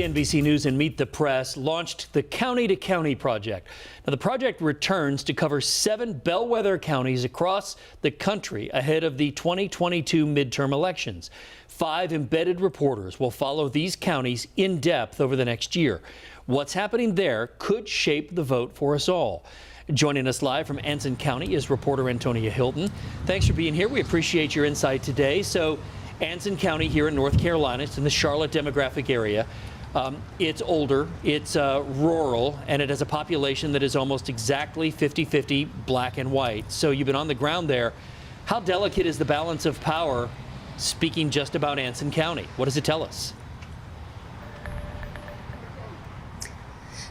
NBC News and Meet the Press launched the County to County project. Now, the project returns to cover 7 bellwether counties across the country ahead of the 2022 midterm elections. 5 embedded reporters will follow these counties in depth over the next year. What's happening there could shape the vote for us all. Joining us live from Anson County is reporter Antonia Hilton. Thanks for being here. We appreciate your insight today. So, Anson County here in North Carolina, it's in the Charlotte demographic area. It's older, it's rural, and it has a population that is almost exactly 50-50 black and white. So you've been on the ground there. How delicate is the balance of power, speaking just about Anson County? What does it tell us?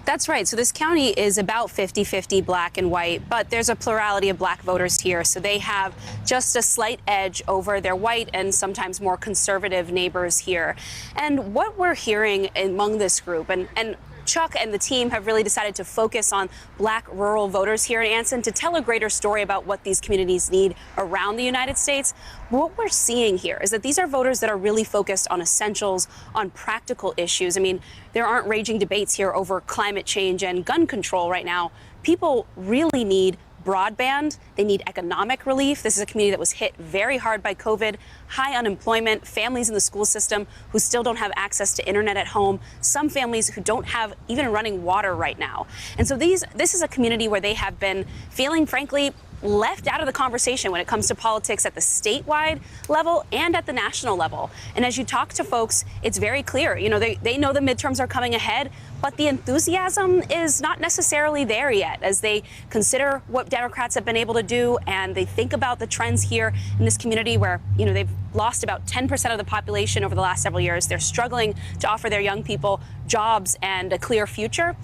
That's right. So this county is about 50-50 black and white, but there's a plurality of black voters here. So they have just a slight edge over their white and sometimes more conservative neighbors here. And what we're hearing among this group, and Chuck and the team have really decided to focus on black rural voters here in Anson to tell a greater story about what these communities need around the United States. What we're seeing here is that these are voters that are really focused on essentials, on practical issues. I mean, there aren't raging debates here over climate change and gun control right now. People really need broadband. They need economic relief. This is a community that was hit very hard by COVID, high unemployment, families in the school system who still don't have access to internet at home, some families who don't have even running water right now. And so this is a community where they have been feeling, frankly, left out of the conversation when it comes to politics at the statewide level and at the national level. And as you talk to folks, it's very clear, you know, they know the midterms are coming ahead, but the enthusiasm is not necessarily there yet as they consider what Democrats have been able to do and they think about the trends here in this community where, you know, they've lost about 10% of the population over the last several years. They're struggling to offer their young people jobs and a clear future.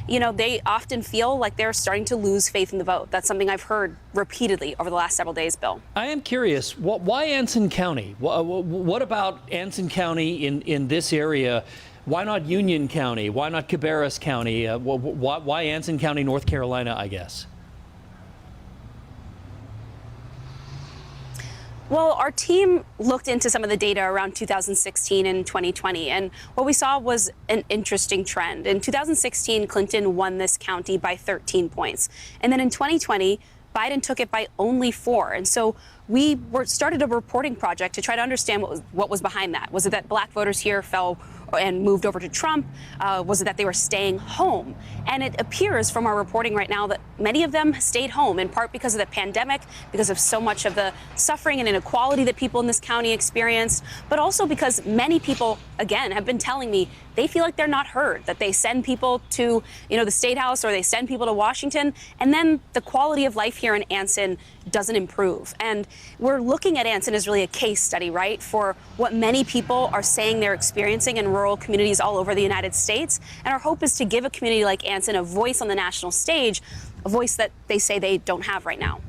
You know, they often feel like they're starting to lose faith in the vote. That's something I've heard repeatedly over the last several days, Bill. I am curious, why Anson County? What about Anson County in this area? Why not Union County? Why not Cabarrus County? Why Anson County, North Carolina, I guess? Well, our team looked into some of the data around 2016 and 2020, and what we saw was an interesting trend. In 2016, Clinton won this county by 13 points. And then in 2020, Biden took it by only 4. And so we started a reporting project to try to understand what was behind that. Was it that black voters here fell and moved over to Trump? Was it that they were staying home? And it appears from our reporting right now that many of them stayed home, in part because of the pandemic, because of so much of the suffering and inequality that people in this county experienced, but also because many people, again, have been telling me they feel like they're not heard, that they send people to, you know, the State House or they send people to Washington, and then the quality of life here in Anson doesn't improve. And we're looking at Anson as really a case study, right, for what many people are saying they're experiencing in rural communities all over the United States. And our hope is to give a community like Anson a voice on the national stage, a voice that they say they don't have right now.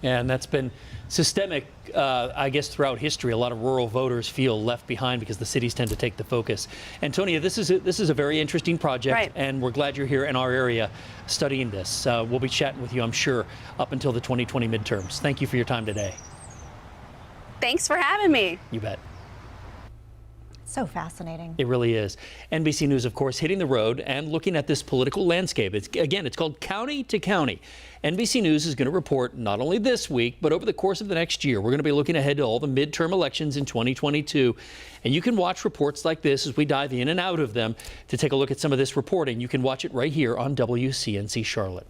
And that's been systemic, I guess, throughout history. A lot of rural voters feel left behind because the cities tend to take the focus. Antonia, this is a very interesting project, right, and we're glad you're here in our area studying this. We'll be chatting with you, I'm sure, up until the 2020 midterms. Thank you for your time today. Thanks for having me. You bet. So fascinating. It really is. NBC News, of course, hitting the road and looking at this political landscape. It's called County to County. NBC News is going to report not only this week, but over the course of the next year. We're going to be looking ahead to all the midterm elections in 2022. And you can watch reports like this as we dive in and out of them. To take a look at some of this reporting, you can watch it right here on WCNC Charlotte.